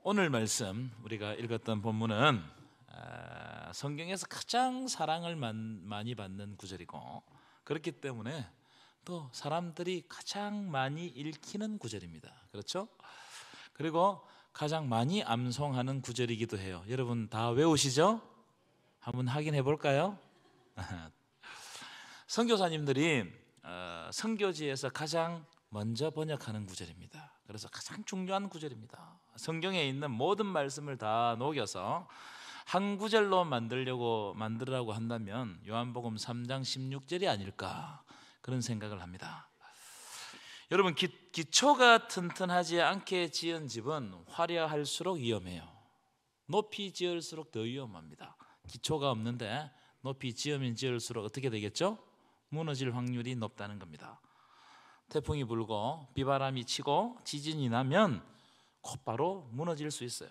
오늘 말씀 우리가 읽었던 본문은 성경에서 가장 사랑을 많이 받는 구절이고, 그렇기 때문에 또 사람들이 가장 많이 읽히는 구절입니다. 그렇죠? 그리고 가장 많이 암송하는 구절이기도 해요. 여러분 다 외우시죠? 한번 확인해 볼까요? 선교사님들이 선교지에서 가장 먼저 번역하는 구절입니다. 그래서 가장 중요한 구절입니다. 성경에 있는 모든 말씀을 다 녹여서 한 구절로 만들으라고 한다면 요한복음 3장 16절이 아닐까, 그런 생각을 합니다. 여러분, 기초가 튼튼하지 않게 지은 집은 화려할수록 위험해요. 높이 지을수록 더 위험합니다. 기초가 없는데 높이 지으면 지을수록 어떻게 되겠죠? 무너질 확률이 높다는 겁니다. 태풍이 불고 비바람이 치고 지진이 나면 곧바로 무너질 수 있어요.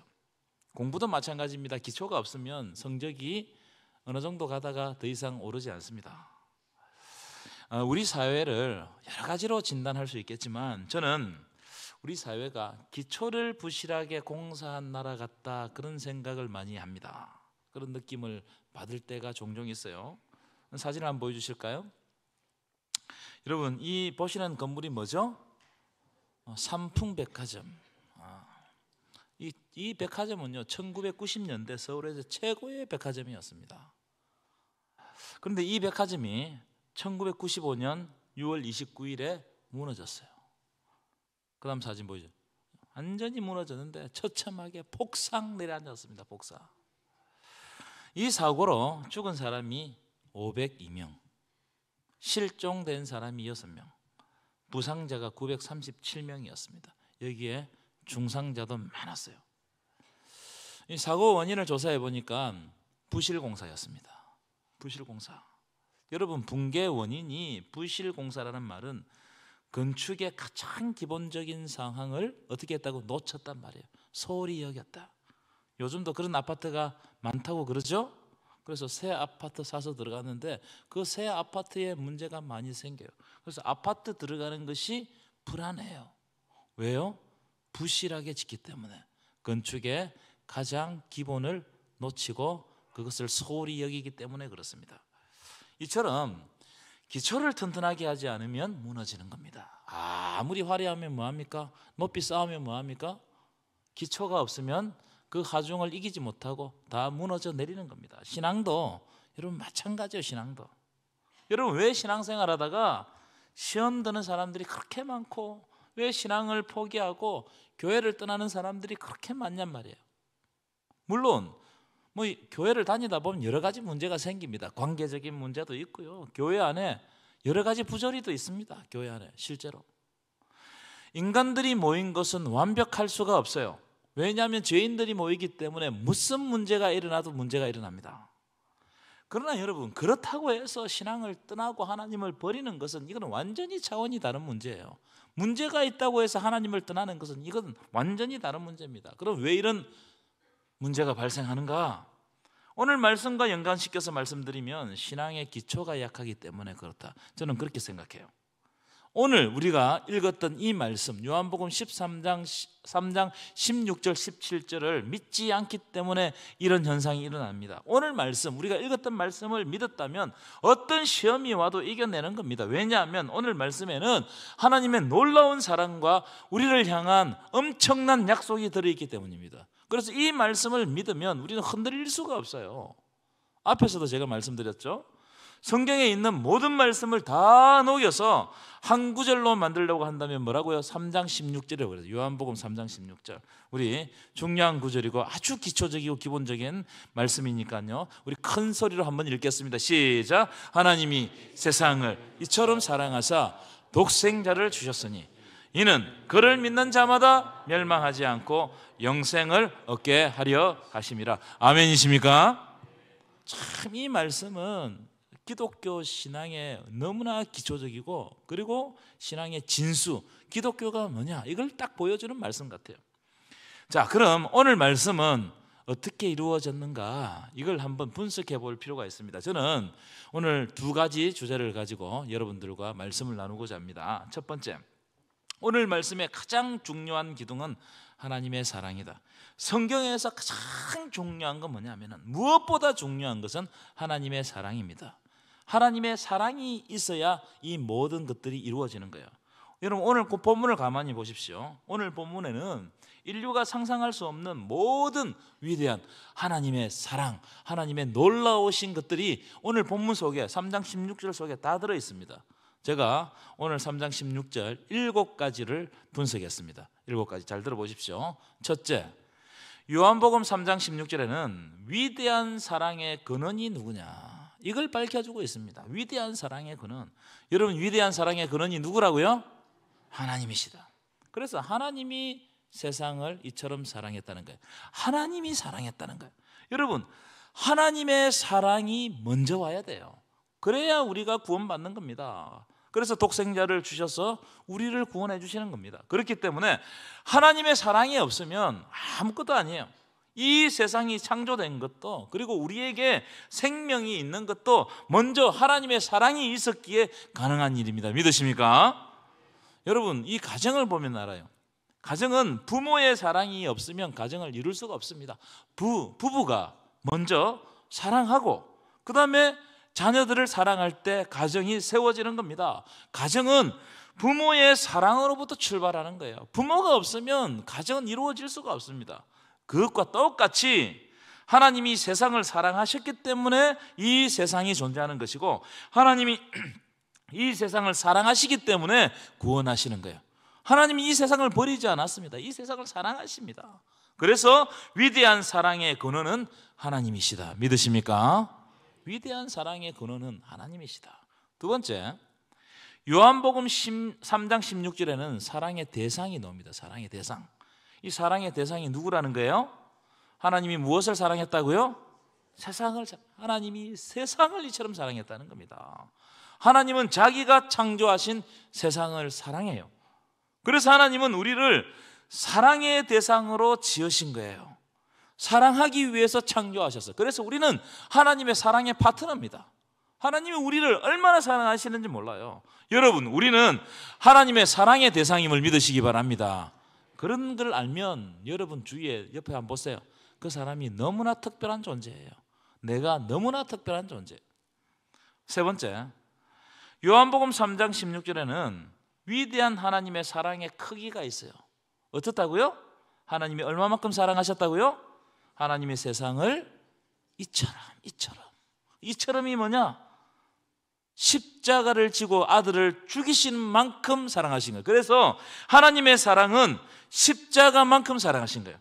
공부도 마찬가지입니다. 기초가 없으면 성적이 어느 정도 가다가 더 이상 오르지 않습니다. 우리 사회를 여러 가지로 진단할 수 있겠지만, 저는 우리 사회가 기초를 부실하게 공사한 나라 같다, 그런 생각을 많이 합니다. 그런 느낌을 받을 때가 종종 있어요. 사진을 한번 보여주실까요? 여러분, 이 보시는 건물이 뭐죠? 삼풍백화점. 이 백화점은요 1990년대 서울에서 최고의 백화점이었습니다. 그런데 이 백화점이 1995년 6월 29일에 무너졌어요. 그 다음 사진 보이죠? 완전히 무너졌는데 처참하게 폭삭 내려앉았습니다. 폭삭. 이 사고로 죽은 사람이 502명, 실종된 사람이 6명, 부상자가 937명이었습니다. 여기에 중상자도 많았어요. 이 사고 원인을 조사해 보니까 부실공사였습니다. 부실공사. 여러분, 붕괴 원인이 부실공사라는 말은 건축의 가장 기본적인 상황을 어떻게 했다고? 놓쳤단 말이에요. 소홀히 여겼다. 요즘도 그런 아파트가 많다고 그러죠? 그래서 새 아파트 사서 들어갔는데 그 새 아파트에 문제가 많이 생겨요. 그래서 아파트 들어가는 것이 불안해요. 왜요? 부실하게 짓기 때문에. 건축의 가장 기본을 놓치고 그것을 소홀히 여기기 때문에 그렇습니다. 이처럼 기초를 튼튼하게 하지 않으면 무너지는 겁니다. 아무리 화려하면 뭐합니까? 높이 쌓으면 뭐합니까? 기초가 없으면 그 하중을 이기지 못하고 다 무너져 내리는 겁니다. 신앙도 여러분 마찬가지예요. 신앙도. 여러분, 왜 신앙생활 하다가 시험 드는 사람들이 그렇게 많고, 왜 신앙을 포기하고 교회를 떠나는 사람들이 그렇게 많냔 말이에요. 물론 뭐 교회를 다니다 보면 여러 가지 문제가 생깁니다. 관계적인 문제도 있고요. 교회 안에 여러 가지 부조리도 있습니다. 교회 안에 실제로. 인간들이 모인 것은 완벽할 수가 없어요. 왜냐하면 죄인들이 모이기 때문에 무슨 문제가 일어나도 문제가 일어납니다. 그러나 여러분, 그렇다고 해서 신앙을 떠나고 하나님을 버리는 것은 이건 완전히 차원이 다른 문제예요. 문제가 있다고 해서 하나님을 떠나는 것은 이건 완전히 다른 문제입니다. 그럼 왜 이런 문제가 발생하는가? 오늘 말씀과 연관시켜서 말씀드리면 신앙의 기초가 약하기 때문에 그렇다, 저는 그렇게 생각해요. 오늘 우리가 읽었던 이 말씀, 요한복음 13장 16절 17절을 믿지 않기 때문에 이런 현상이 일어납니다. 오늘 말씀, 우리가 읽었던 말씀을 믿었다면 어떤 시험이 와도 이겨내는 겁니다. 왜냐하면 오늘 말씀에는 하나님의 놀라운 사랑과 우리를 향한 엄청난 약속이 들어있기 때문입니다. 그래서 이 말씀을 믿으면 우리는 흔들릴 수가 없어요. 앞에서도 제가 말씀드렸죠. 성경에 있는 모든 말씀을 다 녹여서 한 구절로 만들려고 한다면 뭐라고요? 3장 16절이라고 그래요. 요한복음 3장 16절. 우리 중요한 구절이고 아주 기초적이고 기본적인 말씀이니까요, 우리 큰 소리로 한번 읽겠습니다. 시작. 하나님이 세상을 이처럼 사랑하사 독생자를 주셨으니 이는 그를 믿는 자마다 멸망하지 않고 영생을 얻게 하려 하심이라. 아멘이십니까? 참 이 말씀은 기독교 신앙의 너무나 기초적이고, 그리고 신앙의 진수, 기독교가 뭐냐, 이걸 딱 보여주는 말씀 같아요. 자, 그럼 오늘 말씀은 어떻게 이루어졌는가, 이걸 한번 분석해 볼 필요가 있습니다. 저는 오늘 두 가지 주제를 가지고 여러분들과 말씀을 나누고자 합니다. 첫 번째, 오늘 말씀의 가장 중요한 기둥은 하나님의 사랑이다. 성경에서 가장 중요한 건 뭐냐면은, 무엇보다 중요한 것은 하나님의 사랑입니다. 하나님의 사랑이 있어야 이 모든 것들이 이루어지는 거예요. 여러분, 오늘 그 본문을 가만히 보십시오. 오늘 본문에는 인류가 상상할 수 없는 모든 위대한 하나님의 사랑, 하나님의 놀라우신 것들이 오늘 본문 속에 3장 16절 속에 다 들어 있습니다. 제가 오늘 3장 16절 7가지를 분석했습니다. 7가지 잘 들어보십시오. 첫째, 요한복음 3장 16절에는 위대한 사랑의 근원이 누구냐, 이걸 밝혀주고 있습니다. 위대한 사랑의 근원. 여러분, 위대한 사랑의 근원이 누구라고요? 하나님이시다. 그래서 하나님이 세상을 이처럼 사랑했다는 거예요. 하나님이 사랑했다는 거예요. 여러분, 하나님의 사랑이 먼저 와야 돼요. 그래야 우리가 구원받는 겁니다. 그래서 독생자를 주셔서 우리를 구원해 주시는 겁니다. 그렇기 때문에 하나님의 사랑이 없으면 아무것도 아니에요. 이 세상이 창조된 것도, 그리고 우리에게 생명이 있는 것도 먼저 하나님의 사랑이 있었기에 가능한 일입니다. 믿으십니까? 여러분, 이 가정을 보면 알아요. 가정은 부모의 사랑이 없으면 가정을 이룰 수가 없습니다. 부부가 먼저 사랑하고 그 다음에 자녀들을 사랑할 때 가정이 세워지는 겁니다. 가정은 부모의 사랑으로부터 출발하는 거예요. 부모가 없으면 가정은 이루어질 수가 없습니다. 그것과 똑같이 하나님이 세상을 사랑하셨기 때문에 이 세상이 존재하는 것이고, 하나님이 이 세상을 사랑하시기 때문에 구원하시는 거예요. 하나님이 이 세상을 버리지 않았습니다. 이 세상을 사랑하십니다. 그래서 위대한 사랑의 근원은 하나님이시다. 믿으십니까? 위대한 사랑의 근원은 하나님이시다. 두 번째, 요한복음 3장 16절에는 사랑의 대상이 나옵니다. 사랑의 대상. 이 사랑의 대상이 누구라는 거예요? 하나님이 무엇을 사랑했다고요? 세상을. 하나님이 세상을 이처럼 사랑했다는 겁니다. 하나님은 자기가 창조하신 세상을 사랑해요. 그래서 하나님은 우리를 사랑의 대상으로 지으신 거예요. 사랑하기 위해서 창조하셨어요. 그래서 우리는 하나님의 사랑의 파트너입니다. 하나님이 우리를 얼마나 사랑하시는지 몰라요. 여러분, 우리는 하나님의 사랑의 대상임을 믿으시기 바랍니다. 그런 걸 알면 여러분 주위에 옆에 한번 보세요. 그 사람이 너무나 특별한 존재예요. 내가 너무나 특별한 존재. 세 번째, 요한복음 3장 16절에는 위대한 하나님의 사랑의 크기가 있어요. 어떻다고요? 하나님이 얼마만큼 사랑하셨다고요? 하나님의 세상을 이처럼이 뭐냐? 십자가를 지고 아들을 죽이신 만큼 사랑하신 거예요. 그래서 하나님의 사랑은 십자가만큼 사랑하신 거예요.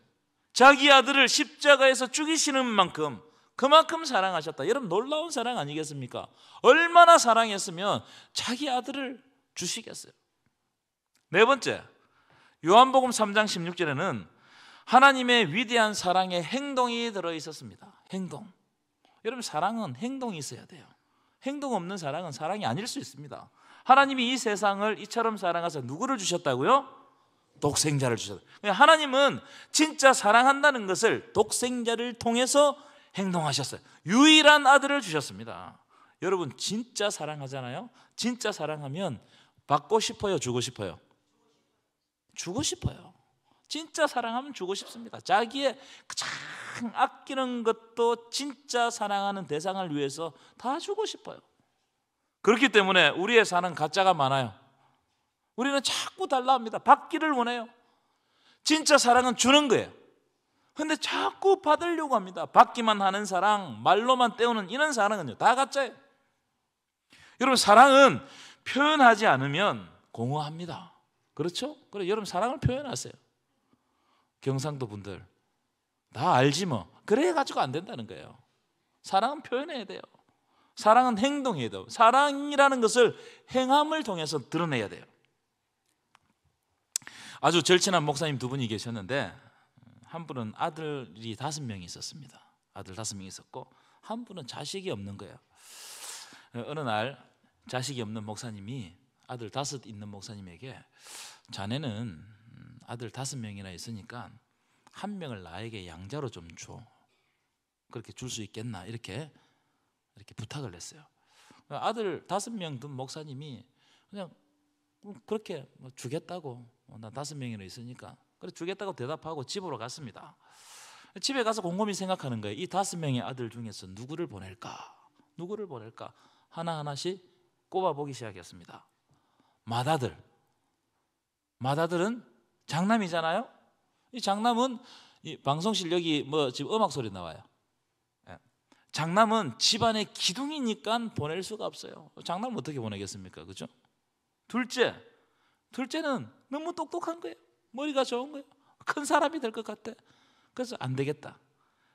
자기 아들을 십자가에서 죽이시는 만큼, 그만큼 사랑하셨다. 여러분, 놀라운 사랑 아니겠습니까? 얼마나 사랑했으면 자기 아들을 주시겠어요. 네 번째, 요한복음 3장 16절에는 하나님의 위대한 사랑의 행동이 들어있었습니다. 행동. 여러분, 사랑은 행동이 있어야 돼요. 행동 없는 사랑은 사랑이 아닐 수 있습니다. 하나님이 이 세상을 이처럼 사랑하셔서 누구를 주셨다고요? 독생자를 주셨다. 하나님은 진짜 사랑한다는 것을 독생자를 통해서 행동하셨어요. 유일한 아들을 주셨습니다. 여러분, 진짜 사랑하잖아요. 진짜 사랑하면 받고 싶어요, 주고 싶어요? 주고 싶어요. 진짜 사랑하면 주고 싶습니다. 자기의 가장 아끼는 것도 진짜 사랑하는 대상을 위해서 다 주고 싶어요. 그렇기 때문에 우리의 사는 가짜가 많아요. 우리는 자꾸 달라 합니다. 받기를 원해요. 진짜 사랑은 주는 거예요. 근데 자꾸 받으려고 합니다. 받기만 하는 사랑, 말로만 때우는 이런 사랑은요, 다 가짜예요. 여러분, 사랑은 표현하지 않으면 공허합니다. 그렇죠? 그래, 여러분 사랑을 표현하세요. 경상도 분들 다 알지 뭐. 그래가지고 안 된다는 거예요. 사랑은 표현해야 돼요. 사랑은 행동해야 돼요. 사랑이라는 것을 행함을 통해서 드러내야 돼요. 아주 절친한 목사님 두 분이 계셨는데, 한 분은 아들이 5명이 있었습니다. 아들 5명이 있었고, 한 분은 자식이 없는 거예요. 어느 날 자식이 없는 목사님이 아들 5 있는 목사님에게, 자네는 아들 5명이나 있으니까 1명을 나에게 양자로 좀 줘. 그렇게 줄 수 있겠나? 이렇게 부탁을 했어요. 아들 5명 둔 목사님이 그냥 그렇게 주겠다고, 나 5명이나 있으니까 그래서 주겠다고 대답하고 집으로 갔습니다. 집에 가서 곰곰이 생각하는 거예요. 이 5명의 아들 중에서 누구를 보낼까? 누구를 보낼까? 하나하나씩 꼽아보기 시작했습니다. 맏아들은 장남이잖아요. 이 장남은 이 방송 실력이 지금 음악 소리 나와요. 장남은 집안의 기둥이니까 보낼 수가 없어요. 장남은 어떻게 보내겠습니까? 그죠? 둘째는 너무 똑똑한 거예요. 머리가 좋은 거예요. 큰 사람이 될 것 같아. 그래서 안 되겠다.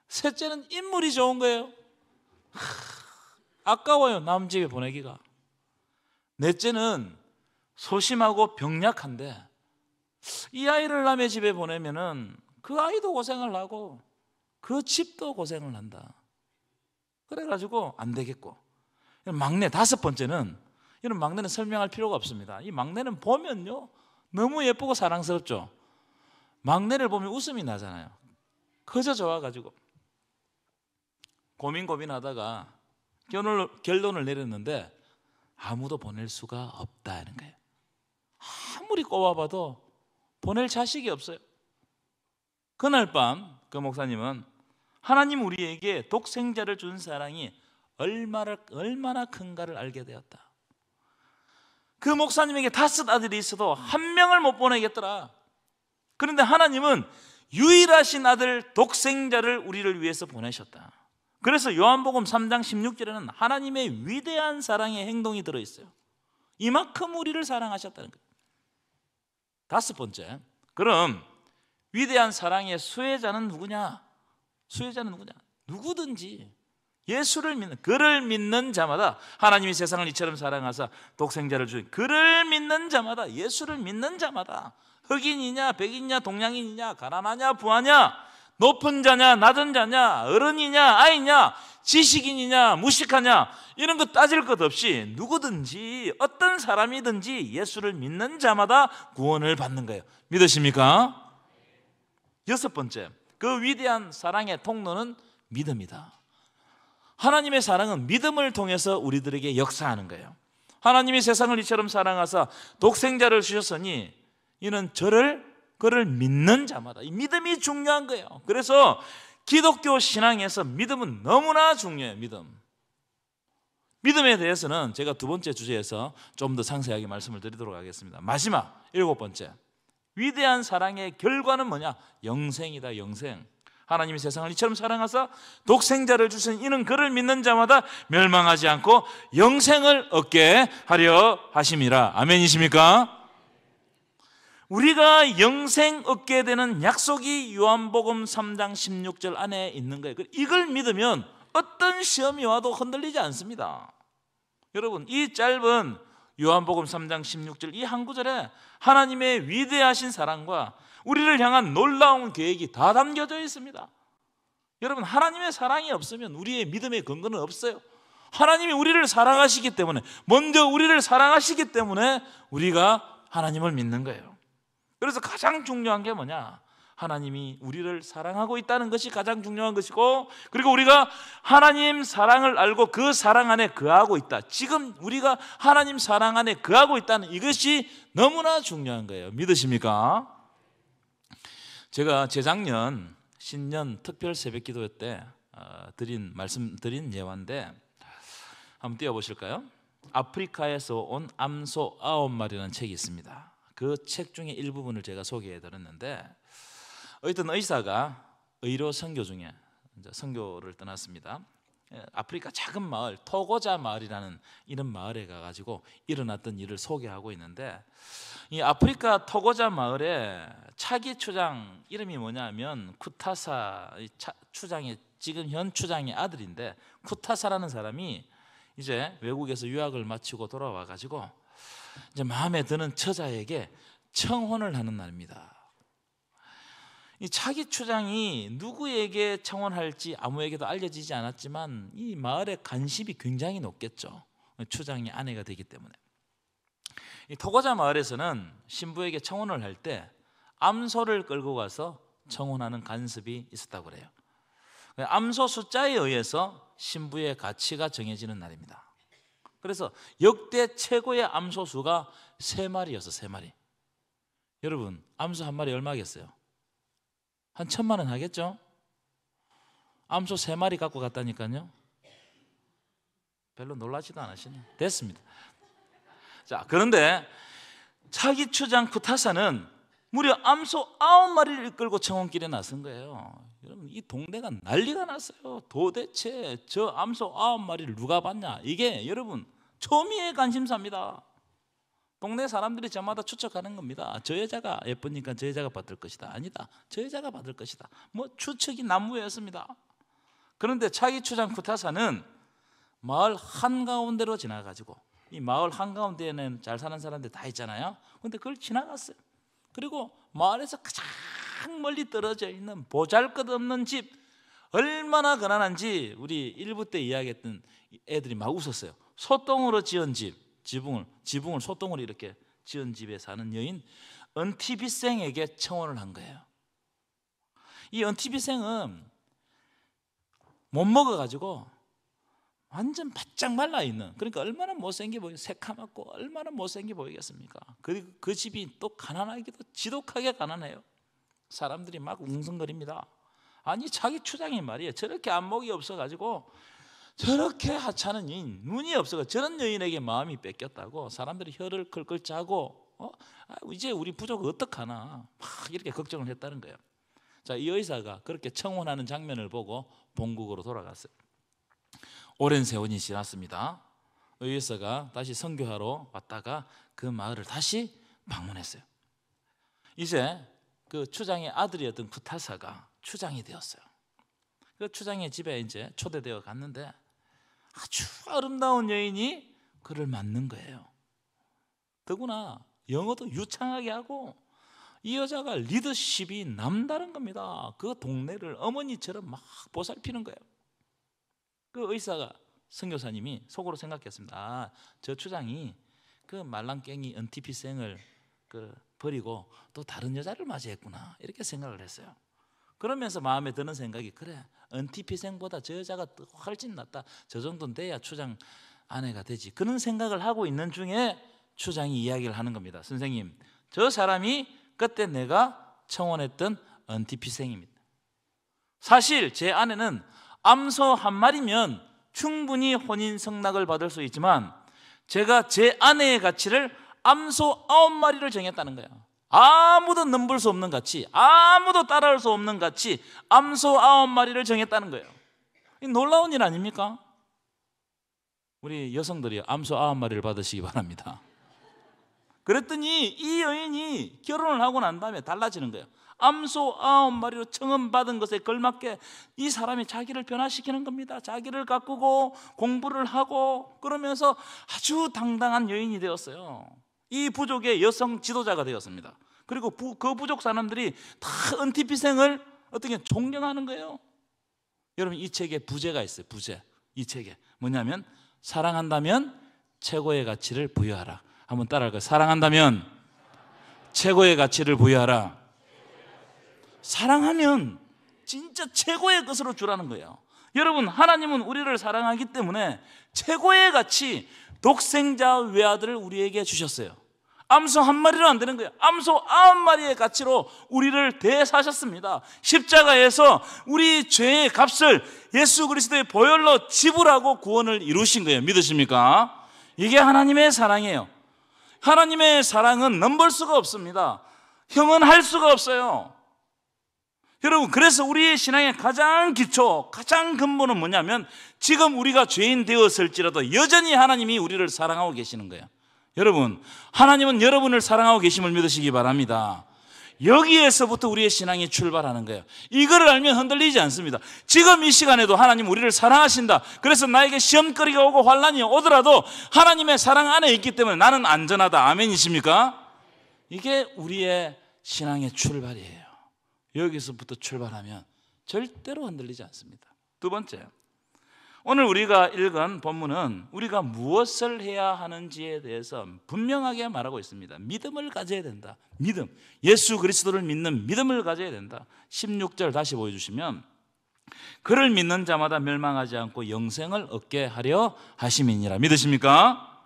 셋째는 인물이 좋은 거예요. 아까워요. 남 집에 보내기가. 넷째는 소심하고 병약한데 이 아이를 남의 집에 보내면은 그 아이도 고생을 하고 그 집도 고생을 한다. 그래가지고 안 되겠고, 막내 5번째는, 이런 막내는 설명할 필요가 없습니다. 이 막내는 보면요 너무 예쁘고 사랑스럽죠. 막내를 보면 웃음이 나잖아요. 그저 좋아가지고 고민하다가 결론을 내렸는데 아무도 보낼 수가 없다는 거예요. 아무리 꼽아봐도 보낼 자식이 없어요. 그날 밤 그 목사님은 하나님 우리에게 독생자를 준 사랑이 얼마나 큰가를 알게 되었다. 그 목사님에게 5 아들이 있어도 1명을 못 보내겠더라. 그런데 하나님은 유일하신 아들 독생자를 우리를 위해서 보내셨다. 그래서 요한복음 3장 16절에는 하나님의 위대한 사랑의 행동이 들어있어요. 이만큼 우리를 사랑하셨다는 거예요. 5번째, 그럼 위대한 사랑의 수혜자는 누구냐? 누구든지 예수를 믿는, 그를 믿는 자마다, 하나님이 세상을 이처럼 사랑하사 독생자를 주신 그를 믿는 자마다, 예수를 믿는 자마다, 흑인이냐 백인이냐 동양인이냐 가난하냐 부하냐 높은 자냐 낮은 자냐 어른이냐 아이냐 지식인이냐 무식하냐 이런 거 따질 것 없이 누구든지 어떤 사람이든지 예수를 믿는 자마다 구원을 받는 거예요. 믿으십니까? 6번째, 그 위대한 사랑의 통로는 믿음이다. 하나님의 사랑은 믿음을 통해서 우리들에게 역사하는 거예요. 하나님이 세상을 이처럼 사랑하사 독생자를 주셨으니 이는 그를 믿는 자마다, 이 믿음이 중요한 거예요. 그래서 기독교 신앙에서 믿음은 너무나 중요해요. 믿음에 대해서는 제가 2번째 주제에서 좀 더 상세하게 말씀을 드리도록 하겠습니다. 마지막 7번째, 위대한 사랑의 결과는 뭐냐? 영생이다. 영생. 하나님이 세상을 이처럼 사랑하사 독생자를 주신 이는 그를 믿는 자마다 멸망하지 않고 영생을 얻게 하려 하심이라. 아멘이십니까? 우리가 영생 얻게 되는 약속이 요한복음 3장 16절 안에 있는 거예요. 이걸 믿으면 어떤 시험이 와도 흔들리지 않습니다. 여러분, 이 짧은 요한복음 3장 16절 이 한 구절에 하나님의 위대하신 사랑과 우리를 향한 놀라운 계획이 다 담겨져 있습니다. 여러분, 하나님의 사랑이 없으면 우리의 믿음의 근거는 없어요. 하나님이 우리를 사랑하시기 때문에, 먼저 우리를 사랑하시기 때문에 우리가 하나님을 믿는 거예요. 그래서 가장 중요한 게 뭐냐? 하나님이 우리를 사랑하고 있다는 것이 가장 중요한 것이고, 그리고 우리가 하나님 사랑을 알고 그 사랑 안에 거하고 있다. 지금 우리가 하나님 사랑 안에 거하고 있다는 이것이 너무나 중요한 거예요. 믿으십니까? 제가 재작년 신년 특별 새벽 기도 때 말씀드린 예화인데 한번 띄워보실까요? 아프리카에서 온 암소 9마리라는 책이 있습니다. 그 책 중에 일부분을 제가 소개해드렸는데, 어떤 의사가 의료 선교 중에 선교를 떠났습니다. 아프리카 작은 마을 토고자 마을이라는 이런 마을에 가가지고 일어났던 일을 소개하고 있는데, 이 아프리카 토고자 마을에 차기 추장 이름이 뭐냐면 쿠타사, 추장의 지금 현 추장의 아들인데, 쿠타사라는 사람이 이제 외국에서 유학을 마치고 돌아와가지고 이제 마음에 드는 처자에게 청혼을 하는 날입니다. 이 차기 추장이 누구에게 청혼할지 아무에게도 알려지지 않았지만 이 마을의 관심이 굉장히 높겠죠. 추장의 아내가 되기 때문에. 이 토고자 마을에서는 신부에게 청혼을 할 때 암소를 끌고 가서 청혼하는 관습이 있었다고 그래요. 암소 숫자에 의해서 신부의 가치가 정해지는 날입니다. 그래서 역대 최고의 암소 수가 3마리였어. 3마리. 여러분, 암소 한 마리 얼마겠어요? 한 1,000만 원 하겠죠? 암소 3마리 갖고 갔다니까요. 별로 놀라지도 않으시네. 됐습니다. 자, 그런데 차기 추장 쿠타사는 무려 암소 9마리를 이끌고 청원길에 나선 거예요. 여러분, 이 동네가 난리가 났어요. 도대체 저 암소 9마리를 누가 봤냐? 이게 여러분 초미의 관심사입니다. 동네 사람들이 저마다 추측하는 겁니다. 저 여자가 예쁘니까 저 여자가 받을 것이다. 아니다, 저 여자가 받을 것이다. 뭐 추측이 난무였습니다. 그런데 차기 추장 쿠타사는 마을 한가운데로 지나가지고, 이 마을 한가운데에는 잘 사는 사람들 다 있잖아요. 근데 그걸 지나갔어요. 그리고 마을에서 가장 멀리 떨어져 있는 보잘것없는 집, 얼마나 가난한지 우리 1부 때 이야기했던 애들이 막 웃었어요. 소똥으로 지은 집, 지붕을 소똥으로 이렇게 지은 집에 사는 여인 은티비생에게 청혼을 한 거예요. 이 은티비생은 못 먹어가지고 완전 바짝 말라있는, 그러니까 얼마나 못생겨 보이고 새카맣고 얼마나 못생겨 보이겠습니까? 그리고 그 집이 또 가난하기도 지독하게 가난해요. 사람들이 막 웅성거립니다. 아니, 자기 추장이 말이에요, 저렇게 안목이 없어가지고 저렇게 하찮은 여인, 눈이 없어가지고 저런 여인에게 마음이 뺏겼다고 사람들이 혀를 끌끌 짜고 이제 우리 부족 어떡하나 막 이렇게 걱정을 했다는 거예요. 자, 이 의사가 그렇게 청혼하는 장면을 보고 본국으로 돌아갔어요. 오랜 세월이 지났습니다. 의사가 다시 선교하러 왔다가 그 마을을 다시 방문했어요. 이제 그 추장의 아들이었던 쿠타사가 추장이 되었어요. 그 추장의 집에 이제 초대되어 갔는데 아주 아름다운 여인이 그를 맞는 거예요. 더구나 영어도 유창하게 하고 이 여자가 리더십이 남다른 겁니다. 그 동네를 어머니처럼 막 보살피는 거예요. 그 의사가, 선교사님이 속으로 생각했습니다. 저 추장이 그 말랑깽이 은티피생을 버리고 또 다른 여자를 맞이했구나, 이렇게 생각을 했어요. 그러면서 마음에 드는 생각이, 그래, 은티피생보다 저 여자가 훨씬 낫다, 저 정도는 돼야 추장 아내가 되지, 그런 생각을 하고 있는 중에 추장이 이야기를 하는 겁니다. 선생님, 저 사람이 그때 내가 청혼했던 은티피생입니다. 사실 제 아내는 암소 한 마리면 충분히 혼인 성낙을 받을 수 있지만 제가 제 아내의 가치를 암소 9마리를 정했다는 거예요. 아무도 넘볼 수 없는 가치, 아무도 따라올 수 없는 가치, 암소 9마리를 정했다는 거예요. 이 놀라운 일 아닙니까? 우리 여성들이 암소 9마리를 받으시기 바랍니다. 그랬더니 이 여인이 결혼을 하고 난 다음에 달라지는 거예요. 암소 9마리로 청혼받은 것에 걸맞게 이 사람이 자기를 변화시키는 겁니다. 자기를 가꾸고 공부를 하고 그러면서 아주 당당한 여인이 되었어요. 이 부족의 여성 지도자가 되었습니다. 그리고 그 부족 사람들이 다 은티피생을 어떻게 존경하는 거예요. 여러분, 이 책에 부제가 있어요. 부제. 이 책에 뭐냐면, 사랑한다면 최고의 가치를 부여하라. 한번 따라할까요? 사랑한다면 최고의 가치를 부여하라. 사랑하면 진짜 최고의 것으로 주라는 거예요. 여러분, 하나님은 우리를 사랑하기 때문에 최고의 가치, 독생자 외아들을 우리에게 주셨어요. 암소 한 마리로 안 되는 거예요. 암소 9마리의 가치로 우리를 대사하셨습니다. 십자가에서 우리 죄의 값을 예수 그리스도의 보혈로 지불하고 구원을 이루신 거예요. 믿으십니까? 이게 하나님의 사랑이에요. 하나님의 사랑은 넘볼 수가 없습니다. 형언할 수가 없어요. 여러분, 그래서 우리의 신앙의 가장 기초, 가장 근본은 뭐냐면, 지금 우리가 죄인 되었을지라도 여전히 하나님이 우리를 사랑하고 계시는 거예요. 여러분, 하나님은 여러분을 사랑하고 계심을 믿으시기 바랍니다. 여기에서부터 우리의 신앙이 출발하는 거예요. 이거를 알면 흔들리지 않습니다. 지금 이 시간에도 하나님 우리를 사랑하신다. 그래서 나에게 시험거리가 오고 환난이 오더라도 하나님의 사랑 안에 있기 때문에 나는 안전하다. 아멘이십니까? 이게 우리의 신앙의 출발이에요. 여기서부터 출발하면 절대로 흔들리지 않습니다. 두 번째, 오늘 우리가 읽은 본문은 우리가 무엇을 해야 하는지에 대해서 분명하게 말하고 있습니다. 믿음을 가져야 된다. 믿음, 예수 그리스도를 믿는 믿음을 가져야 된다. 16절 다시 보여주시면, 그를 믿는 자마다 멸망하지 않고 영생을 얻게 하려 하심이니라. 믿으십니까?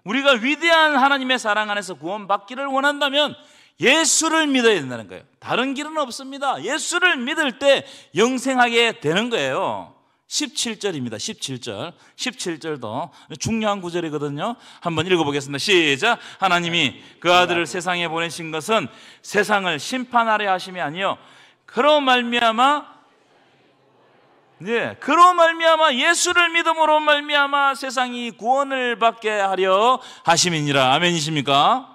우리가 위대한 하나님의 사랑 안에서 구원받기를 원한다면 예수를 믿어야 된다는 거예요. 다른 길은 없습니다. 예수를 믿을 때 영생하게 되는 거예요. 17절입니다. 17절. 17절도 중요한 구절이거든요. 한번 읽어보겠습니다. 시작. 하나님이 그 아들을 세상에 보내신 것은 세상을 심판하려 하심이 아니요 그로 말미암아 예수를 믿음으로 말미암아 세상이 구원을 받게 하려 하심이니라. 아멘이십니까?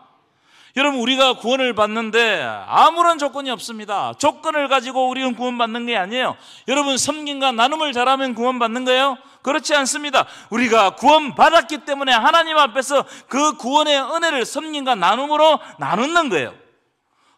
여러분, 우리가 구원을 받는데 아무런 조건이 없습니다. 조건을 가지고 우리는 구원받는 게 아니에요. 여러분, 섬김과 나눔을 잘하면 구원받는 거예요? 그렇지 않습니다. 우리가 구원받았기 때문에 하나님 앞에서 그 구원의 은혜를 섬김과 나눔으로 나누는 거예요.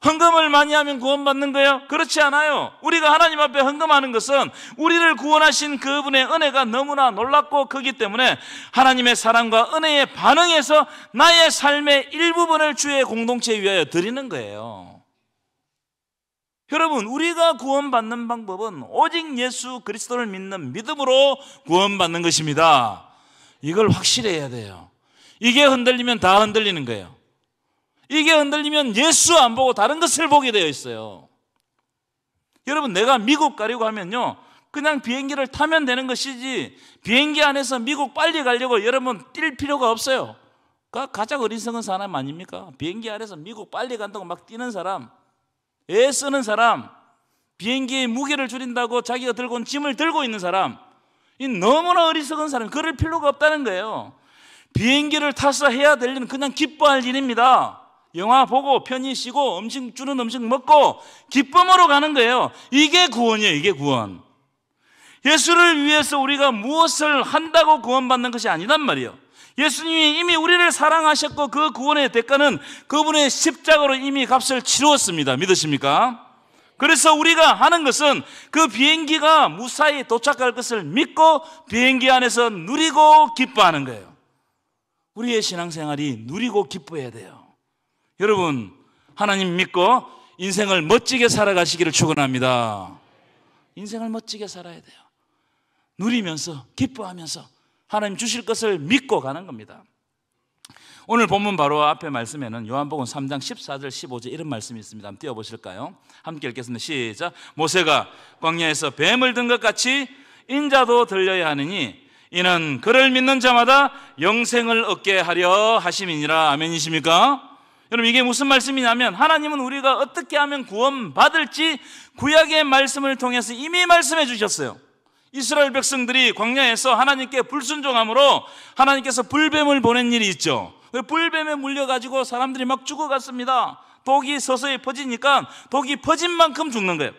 헌금을 많이 하면 구원받는 거예요? 그렇지 않아요. 우리가 하나님 앞에 헌금하는 것은 우리를 구원하신 그분의 은혜가 너무나 놀랍고 크기 때문에 하나님의 사랑과 은혜에 반응해서 나의 삶의 일부분을 주의 공동체에 위하여 드리는 거예요. 여러분, 우리가 구원받는 방법은 오직 예수 그리스도를 믿는 믿음으로 구원받는 것입니다. 이걸 확실히 해야 돼요. 이게 흔들리면 다 흔들리는 거예요. 이게 흔들리면 예수 안 보고 다른 것을 보게 되어 있어요. 여러분, 내가 미국 가려고 하면요 그냥 비행기를 타면 되는 것이지 비행기 안에서 미국 빨리 가려고 여러분 뛸 필요가 없어요. 가장 어리석은 사람 아닙니까? 비행기 안에서 미국 빨리 간다고 막 뛰는 사람, 애 쓰는 사람, 비행기의 무게를 줄인다고 자기가 들고 온 짐을 들고 있는 사람, 이 너무나 어리석은 사람, 그럴 필요가 없다는 거예요. 비행기를 타서 해야 될 일은 그냥 기뻐할 일입니다. 영화 보고 편히 쉬고 음식 주는 음식 먹고 기쁨으로 가는 거예요. 이게 구원이에요. 이게 구원. 예수를 위해서 우리가 무엇을 한다고 구원받는 것이 아니란 말이에요. 예수님이 이미 우리를 사랑하셨고 그 구원의 대가는 그분의 십자가로 이미 값을 치루었습니다. 믿으십니까? 그래서 우리가 하는 것은 그 비행기가 무사히 도착할 것을 믿고 비행기 안에서 누리고 기뻐하는 거예요. 우리의 신앙생활이 누리고 기뻐해야 돼요. 여러분, 하나님 믿고 인생을 멋지게 살아가시기를 축원합니다. 인생을 멋지게 살아야 돼요. 누리면서 기뻐하면서 하나님 주실 것을 믿고 가는 겁니다. 오늘 본문 바로 앞에 말씀에는 요한복음 3장 14절 15절 이런 말씀이 있습니다. 한번 띄워보실까요? 함께 읽겠습니다. 시작. 모세가 광야에서 뱀을 든 것 같이 인자도 들려야 하느니 이는 그를 믿는 자마다 영생을 얻게 하려 하심이니라. 아멘이십니까? 여러분, 이게 무슨 말씀이냐면 하나님은 우리가 어떻게 하면 구원받을지 구약의 말씀을 통해서 이미 말씀해 주셨어요. 이스라엘 백성들이 광야에서 하나님께 불순종함으로 하나님께서 불뱀을 보낸 일이 있죠. 불뱀에 물려가지고 사람들이 막 죽어갔습니다. 독이 서서히 퍼지니까 독이 퍼진 만큼 죽는 거예요.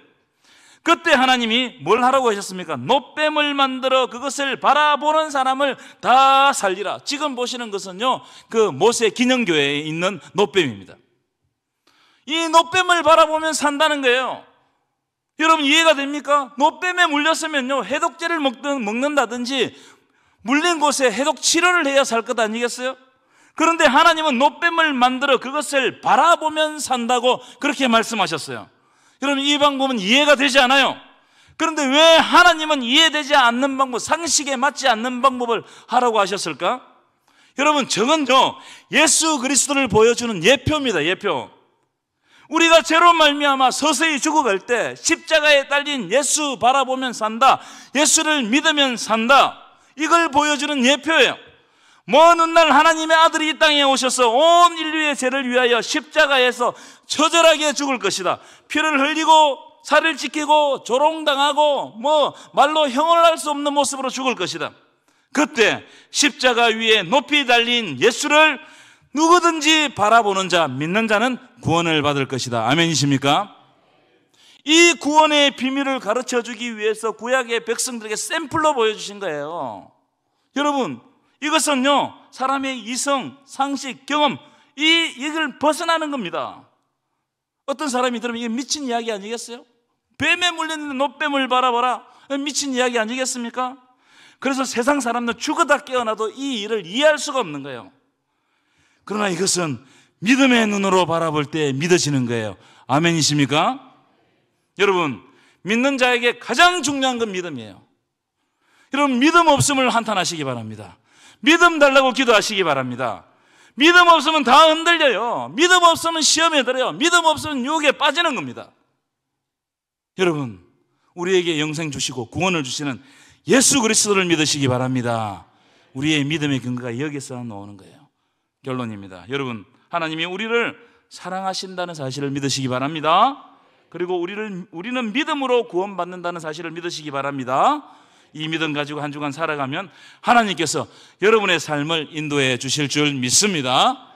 그때 하나님이 뭘 하라고 하셨습니까? 놋뱀을 만들어 그것을 바라보는 사람을 다 살리라. 지금 보시는 것은요 그 모세 기념교회에 있는 놋뱀입니다. 이 놋뱀을 바라보면 산다는 거예요. 여러분, 이해가 됩니까? 놋뱀에 물렸으면요 해독제를 먹는다든지 물린 곳에 해독 치료를 해야 살 것 아니겠어요? 그런데 하나님은 놋뱀을 만들어 그것을 바라보면 산다고 그렇게 말씀하셨어요. 여러분, 이 방법은 이해가 되지 않아요. 그런데 왜 하나님은 이해되지 않는 방법, 상식에 맞지 않는 방법을 하라고 하셨을까? 여러분, 저건요 예수 그리스도를 보여주는 예표입니다. 예표. 우리가 죄로 말미암아 서서히 죽어갈 때 십자가에 달린 예수 바라보면 산다, 예수를 믿으면 산다, 이걸 보여주는 예표예요. 먼 훗날 하나님의 아들이 이 땅에 오셔서 온 인류의 죄를 위하여 십자가에서 처절하게 죽을 것이다. 피를 흘리고 살을 찢기고 조롱당하고 말로 형언할 수 없는 모습으로 죽을 것이다. 그때 십자가 위에 높이 달린 예수를 누구든지 바라보는 자, 믿는 자는 구원을 받을 것이다. 아멘이십니까? 이 구원의 비밀을 가르쳐주기 위해서 구약의 백성들에게 샘플로 보여주신 거예요. 여러분, 이것은요 사람의 이성, 상식, 경험 이걸 벗어나는 겁니다. 어떤 사람이 들으면 이게 미친 이야기 아니겠어요? 뱀에 물렸는데 놋뱀을 바라봐라, 미친 이야기 아니겠습니까? 그래서 세상 사람들 죽어다 깨어나도 이 일을 이해할 수가 없는 거예요. 그러나 이것은 믿음의 눈으로 바라볼 때 믿어지는 거예요. 아멘이십니까? 여러분, 믿는 자에게 가장 중요한 건 믿음이에요. 여러분, 믿음 없음을 한탄하시기 바랍니다. 믿음 달라고 기도하시기 바랍니다. 믿음 없으면 다 흔들려요. 믿음 없으면 시험에 들어요. 믿음 없으면 유혹에 빠지는 겁니다. 여러분, 우리에게 영생 주시고 구원을 주시는 예수 그리스도를 믿으시기 바랍니다. 우리의 믿음의 근거가 여기서 나오는 거예요. 결론입니다. 여러분, 하나님이 우리를 사랑하신다는 사실을 믿으시기 바랍니다. 그리고 우리는 믿음으로 구원받는다는 사실을 믿으시기 바랍니다. 이 믿음 가지고 한 주간 살아가면 하나님께서 여러분의 삶을 인도해 주실 줄 믿습니다.